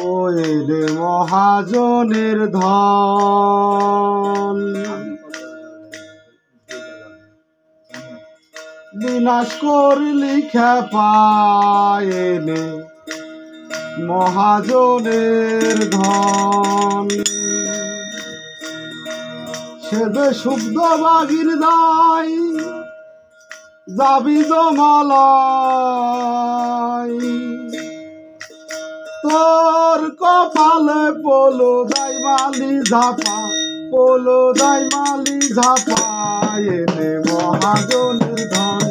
ওই রে মহাজনের ধন, বিনাশ করলি খেপায় নে মহাজনের ধন। সে যে শুদ্ধ বাগির দায় যাবি জমালাই, তোর কপালে পোলো দাই মালি ঝাপা, পোলো দাই মালি ঝাপা এনে মহাজনের ধন।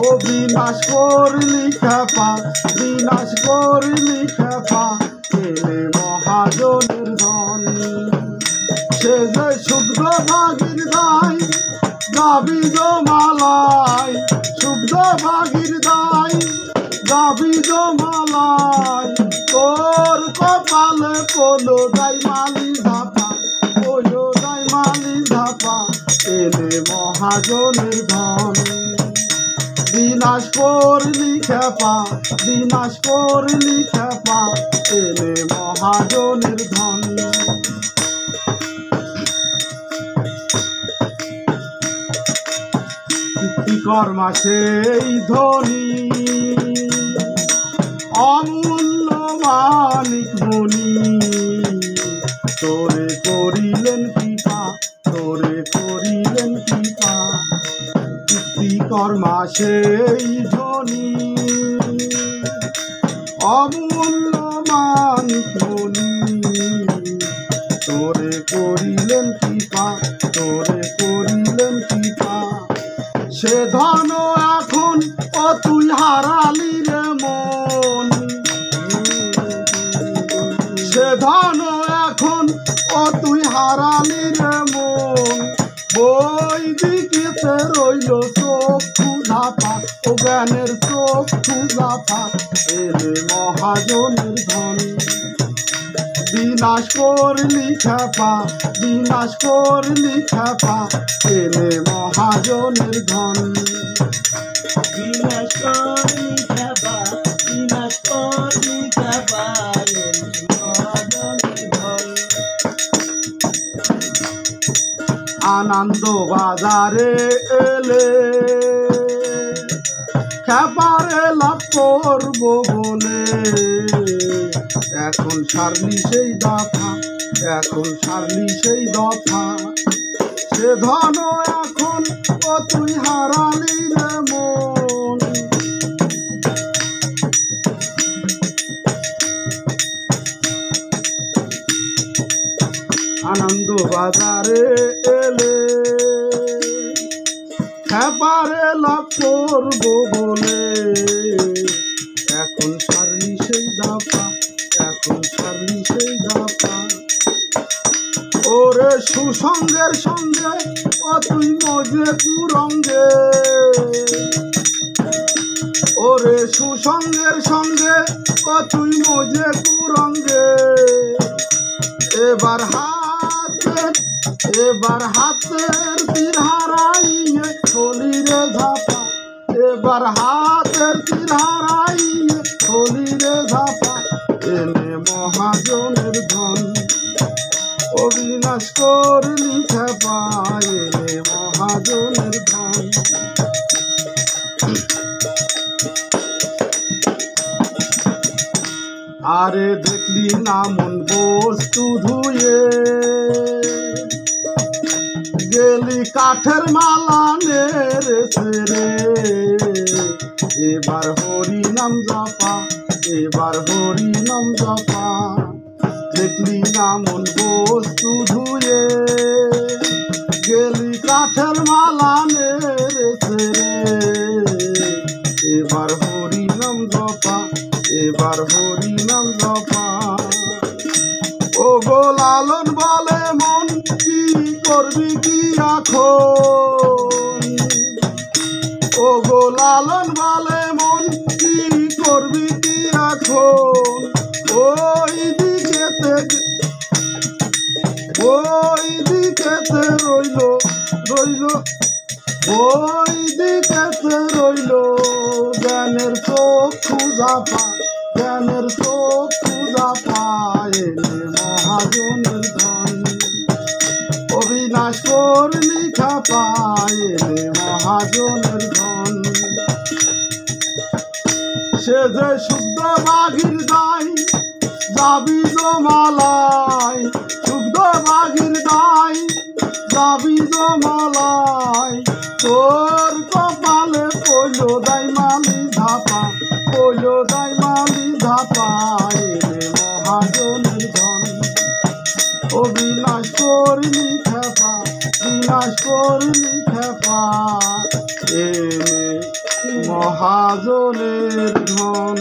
ও বিনাশ করলি খেপা, বিনাশ করলি খেপা এনে মহাজনের ধন। সে যে শুদ্ধ ভাগির দায় যাবি জমালাই, শুদ্ধ ভাগির দায় যাবি জমালাই, তোর কপালে পোলো দাই মালি ঝাপা, পোলো দাই মালি ঝাপা এনে মহাজনের ধন। বিনাশ করলি খেপা, বিনাশ করলি খেপা এনে মহাজনের ধন। কর্মা সেই ধনী অমূল্য মানিক মণি, তোরে করিলেন কৃপা, তোরে করিলেন কৃপা। কর্মা সেই ধনী অমূল্য মানিক মণি, তোরে করিলেন কৃপা, তোরে করিলেন কৃপা। সে ধন এখন ও তুই হারালি রে মন, সে ধন এখন ও তুই হারালি রে মন। বই দিকেতে রইল চক্ষু ঝাপা, ও জ্ঞানের চক্ষু ঝাপা এলে মহাজনের ধন। বিনাশ করলি খেপা, বিনাশ করলি খেপা এলে মহাজনের ধন। বিনাশ করলি খেপা, বিনাশ করলি খেপা এলে মহাজনের ধন। আনন্দ বাজারে এলে খেপারে লাভ করবো বলে, এখন সারলি সেই দফা, এখন সারলি সেই দফা। সে ধন এখন ও তুই হারালি রে মন। আনন্দ বাজারে এলে খেপারে লাভ করবো বলে, এখন সারলি সেই দফা, এখন সারলি সেই দফা। ওরে সুসঙ্গের সঙ্গে ও তুই মজে কুরঙ্গে, ওরে সুসঙ্গের সঙ্গে ও তুই মজে কুরঙ্গে। এবার হাতের, এবার হাতের তীর হারাইয়ে হলি রে ঝাপা, এবার হাতের তীর হারাইয়ে হলি রে ঝাপা এনে মহাজনের ধন। অবিনাশ করলি খেপা এনে মহাজনের ধন। আরে দেখলি না মন বস্তু ধুয়ে, গেলি কাঠের মালা নেড়েছে রে। এবার হরি নাম জপা, এবার হরি নাম জপা। দেখলি না মন বস্তু ধুয়ে, গেলি কাঠের মালা নেড়েছে রে। এবার হরি নাম জপা, এবার হরি নাম জপা। ও গো লালন বলে মন কি করবি কি এখন, ও গো লালন বলে মন কি করবি কি এখন। ওই দিকেতে, ওই দিকেতে রইল, রইল ওই দিকেতে রইল জ্ঞানের চক্ষু জাপা, জ্ঞানের চক্ষু জাপা, এনে মহাজনের ধন। অবিনাশ করলি খাপা, এনে মহাজনের ধন। সে যে শুদ্ধ বাঘির দায় যাবি জমালায়, শুদ্ধ বাঘির দায় যাবি জমালায়, তোর কপালে পইল দাইমালি ধাপা, পইল দাইমালি ধাপা, এরে মহাজনের ধন। অবিনাশ করলি খেপা, বিনাশ করলি খেপা, এরে মহাজনের ধন।